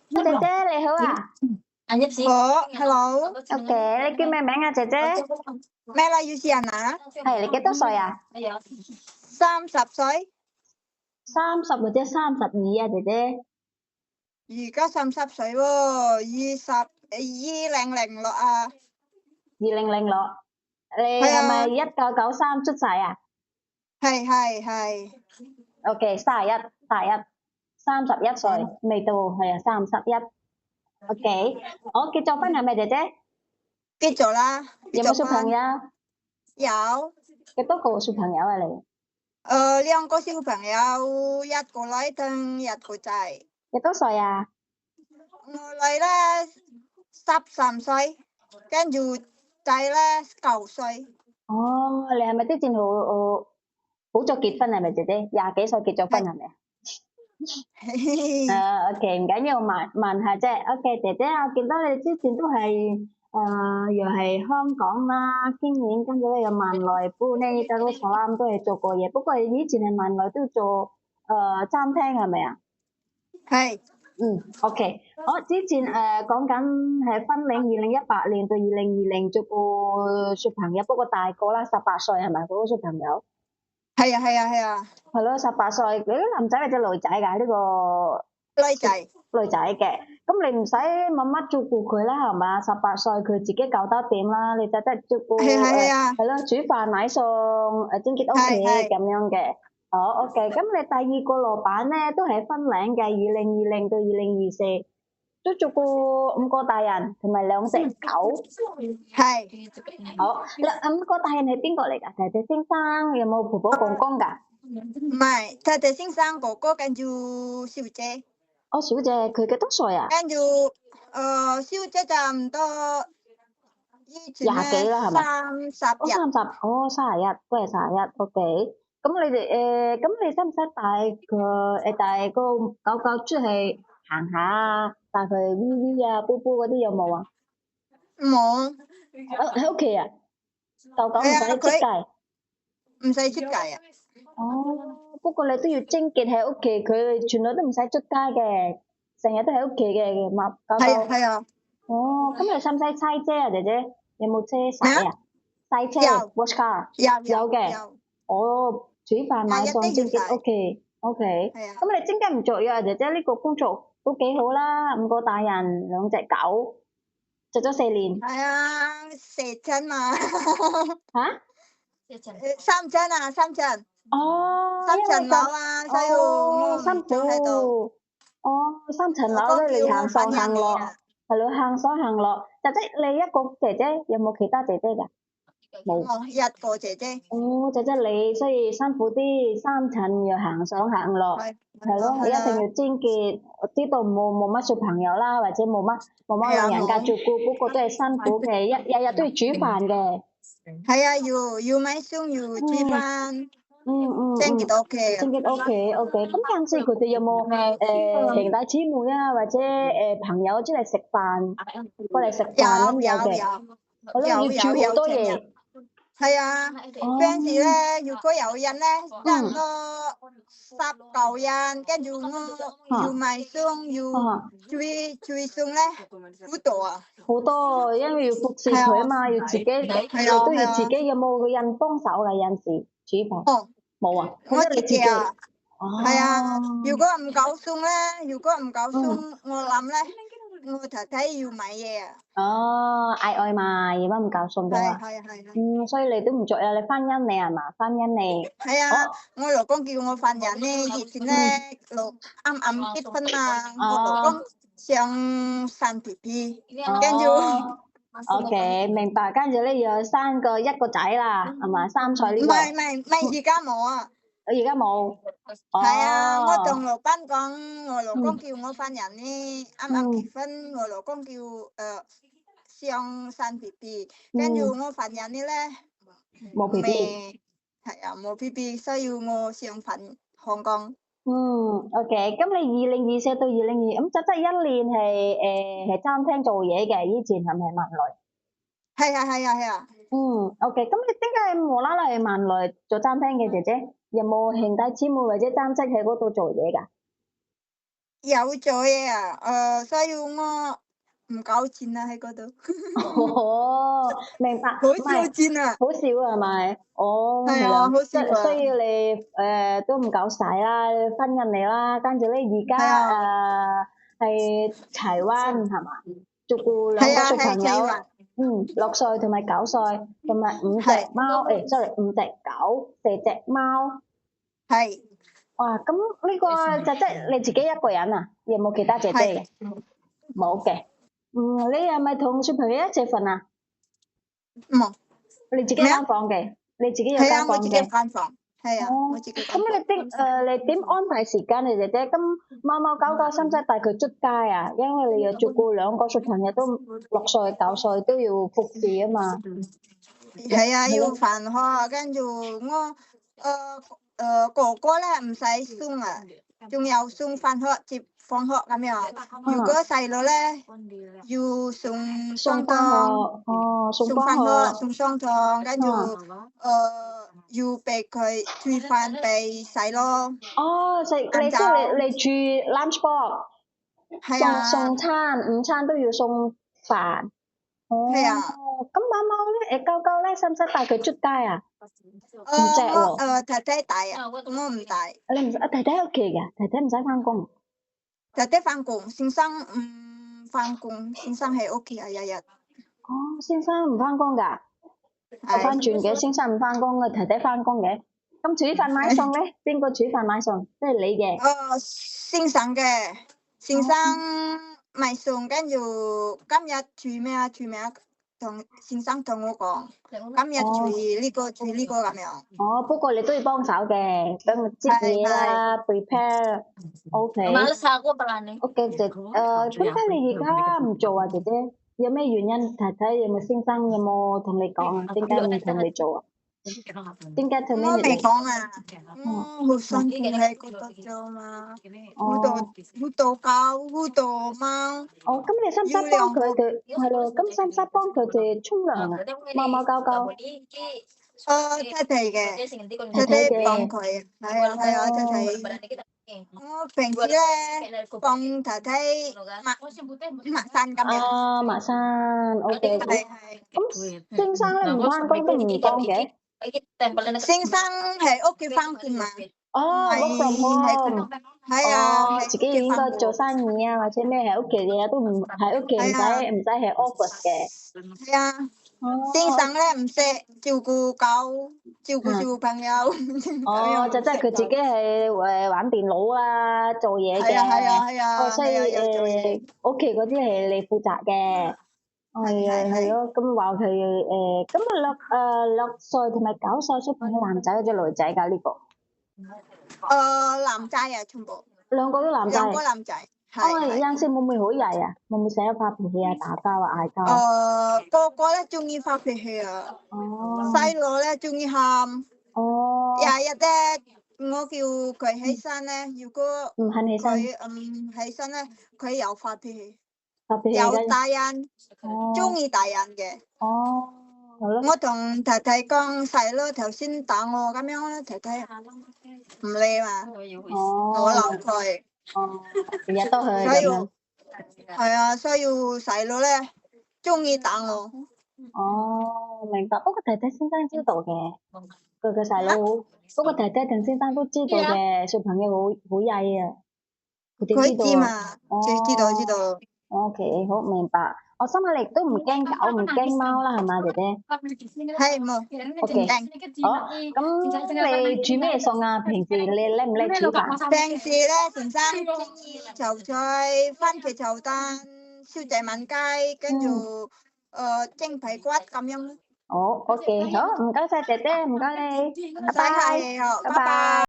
姐姐你好啊。好，hello。OK，你叫咩名啊，姐姐？咩啦？要試人啊？係你幾多歲啊30歲， ？30或者32啊，姐姐。而家30歲喎，2006啊。2006，你係啊，係咪1993出世啊係。 ？OK，31，31歲，未到，係啊，31。OK，我結咗婚係咪姐姐？結咗啦，有冇小朋友？有，幾多個小朋友啊你？ 2個小朋友，一個女同一個仔。幾多歲啊？我女咧13歲，跟住仔咧9歲。哦，你係咪之前好早結婚係咪姐姐？20幾歲結咗婚係咪啊？OK，唔緊要，問下啫。OK，姐姐，我見到你之前都係又係香港啦，經驗，跟住咧又萬來搬呢，加多士啦，都係做過嘢。不過以前係萬來都做餐廳係咪啊？係。OK，我之前講緊係分領2018年到2020做個小朋友，不過大個啦，18歲係咪嗰個小朋友？係啊，係咯，18歲，你啲男仔或者女仔㗎？呢個女仔。女仔嘅，咁你唔使乜乜照顧佢啦，係嘛？18歲佢自己搞得掂啦，你就得照顧係啊，係咯，煮飯買餸清潔屋企係咁樣嘅。好 OK，咁你第二個老闆咧都係分領嘅，2020到2024都照顧5個大人同埋2隻狗。係。好，嗱5個大人係邊個嚟㗎？姐姐先生有冇婆婆公公㗎？唔係，太太先生哥哥跟住小姐，哦，小姐佢幾多歲啊？跟住小姐差唔多以前廿幾咧啦，係咪？哦，30日。 30，哦，31，都係31，OK。咁你哋咁你使唔使帶個狗狗出去行下啊？帶佢 V V 啊、波波嗰啲有冇啊？冇。喺屋企啊？狗狗唔係啊，使出街。唔使出街啊。哦，不過你都要清潔喺屋企，佢全部都唔使出街嘅，成日都喺屋企嘅，貓狗狗。係啊。哦，咁你使唔使洗車啊，姐姐？有冇車咩啊？洗啊？洗車有，wash car。有有嘅。有，哦，煮飯買餸一定要洗。清潔屋企，OK。係啊。咁你點解唔做呀，姐姐？呢個工作都幾好啦，5個大人，2隻狗，做咗4年。係啊，蛇真嘛。嚇？三層啊，三層哦，因為3層樓啊，所以我辛唔做喺度。苦。哦，3層老公樓咧，你叫我行上瞓行落，人嚟啊。係咯，行上行落。姐姐，你一個姐姐，有冇其他姐姐㗎？冇。我一個姐姐。哦，姐姐你所以辛苦啲，3層要行上行落，係咯，係啦。一定要清潔。我知道冇乜小朋友啦，或者冇乜老人家照顧，不過都係辛苦嘅，日日都要煮飯嘅。係啊，要買餸，要煮飯，清潔屋企啊。清潔屋企，OK。咁嗰陣時佢哋有冇兄弟姊妹啊，或者朋友出嚟食飯，過嚟食飯咁有嘅？係咯，要煮好多嘢。係啊，嗰陣時咧，如果有人咧，差唔多10個人，跟住我要買餸，要煮餸咧，好多啊。好多，因為要服侍佢啊嘛，要自己，你都要自己。有冇個人幫手㗎？有陣時煮飯。冇啊，我自己啊。係啊，哦。如果唔夠餸咧，我諗咧，我太太要買嘢啊。哦，嗌外賣，如果唔夠餸嘅話。係。所以你都唔做啊？你翻印尼係嘛？翻印尼。係啊，我老公叫我翻人咧，以前咧啱結婚啊，我老公想生 BB，跟住OK，明白。跟住咧要生一個仔啦，係嘛？3歲呢個。唔係，而家冇啊。而家冇。係啊，我同哦。老闆講，我老公叫我翻人咧，啱結婚，我老公叫想生 BB，跟住我翻人咧冇 BB。係啊，冇 BB，所以我想翻香港。OK，咁你2024到2025，咁即係1年係餐廳做嘢嘅，以前係咪萬來？係啊。OK，咁你點解無啦啦係萬來做餐廳嘅姐姐？有冇兄弟姊妹或者親戚喺嗰度做嘢㗎？有做嘢啊，所以我唔夠錢啊喺嗰度，哦，明白，好唔係少錢啊，好少係咪？哦，係啊，係啦，好少即所以啊，你都唔夠使啦，翻緊嚟啦，跟住咧而係家啊，係柴灣係嘛？照顧兩係啊，個小係朋友，台灣，6歲同埋9歲，同埋五隻係貓，sorry，5隻狗，4隻貓。係哇，咁呢個就即係你自己一個人啊？有冇其他姐姐嘅？係冇嘅。你係咪同小朋友一齊瞓啊？冇你自己咩啊？間房嘅，你自己有係啊，我自己間房嘅。間房，係啊，哦，我自己間房。咁你點安排時間你姐姐？咁貓貓狗狗使唔使帶佢出街啊？因為你要照顧兩個小朋友都6歲9歲都要服侍啊嘛。係啊，要係咯。返學，跟住我哥哥咧唔使送啊，仲有送返學接放學咁樣。如果細路咧要送送翻學，上堂，送送返學，翻學。送上堂，跟住嗯。要俾佢煮飯俾細路，哦，晏晝你住 lunch box，送係啊送餐，午餐都要送飯。係啊，咁貓貓咧，狗狗咧，使唔使帶佢出街啊？唔使我喎。太太帶啊，我唔帶，你唔使，弟弟喺屋企嘅，弟弟唔使翻工。太太返工，先生唔返工，先生喺屋企啊，日日哦，先生唔翻工㗎，調翻係。轉嘅，先生唔翻工嘅，弟弟翻工嘅。咁煮飯買餸咧，邊個煮飯買餸？即係你嘅。先生嘅，先生哦。買餸，跟住今日煮咩啊？煮咩啊？同先生同我講，今日煮哦。呢個煮呢個咁樣。哦，不過你都要幫手嘅，等佢擠係係。嘢啦，prepare。OK。OK，點解你而家唔做啊，姐姐？有咩原因？太太有冇先生有冇同你講啊？點解唔同你做啊？點解同你我未嚟？講啊，哦。我好辛苦喺嗰度做嘛，哦。好多狗，好多貓，哦，咁你使唔使要幫兩個。佢哋？係咯，咁使唔使幫佢哋沖涼啊？貓貓狗狗。太太嘅，太太太太幫嘅。佢，係啊，太太。哦。我平時咧幫太太抹衫咁樣，啊，馬生，OK。係。咁先生咧唔翻工都唔幫嘅？先生喺屋企翻工嘛，唔哦，work from 係喺嗰 home。度，係啊，哦，自喺屋企己應該做翻工，生意啊，或者咩喺屋企嘅都唔喺屋企，唔係啊，使喺 office 嘅。係啊，先哦。生咧唔識照顧狗，照顧小朋友咁樣就唔識即係佢自己做，係玩電腦啊，做嘢係啊係嘅。啊係啊所以係啊，有做嘢，屋企嗰啲係你負責嘅。係啊，係係，咯，咁話佢咁6歲同埋9歲小朋友，男仔或者女仔㗎呢個？男仔啊，全部兩個都男仔。兩個男仔，係有陣時會唔會好曳啊？會唔會成日發脾氣啊、打交啊、嗌交啊？個個咧中意發脾氣啊，哦。細路咧中意喊。哦。日咧，我叫佢起身咧，如果唔肯起身。佢唔起身咧，佢又發脾氣，發脾氣又嘅。打人，中哦。意打人嘅。哦。係咯。我同太太講細佬頭先打我咁樣咧，太太唔理嘛，哦。我鬧佢，哦，日日都係所以咁樣。係啊，所以細佬咧中意打我。哦，明白。不過弟弟先生知道嘅，佢個細佬好。不過弟弟同先生都知道嘅，小朋友好曳啊，佢哋知佢知道啊。嘛，知道。OK，好明白。我心諗你都唔驚狗唔驚貓啦，係嘛，姐姐係冇，唔？OK。驚。好，咁你煮咩餸啊？平時你叻唔叻煮飯？平時咧，先生中意炒菜、番茄炒蛋、燒仔炆雞，跟住蒸排骨咁樣咯。好，OK，好，唔該晒姐姐，唔該你，唔使拜拜，客氣哦，拜拜拜。拜。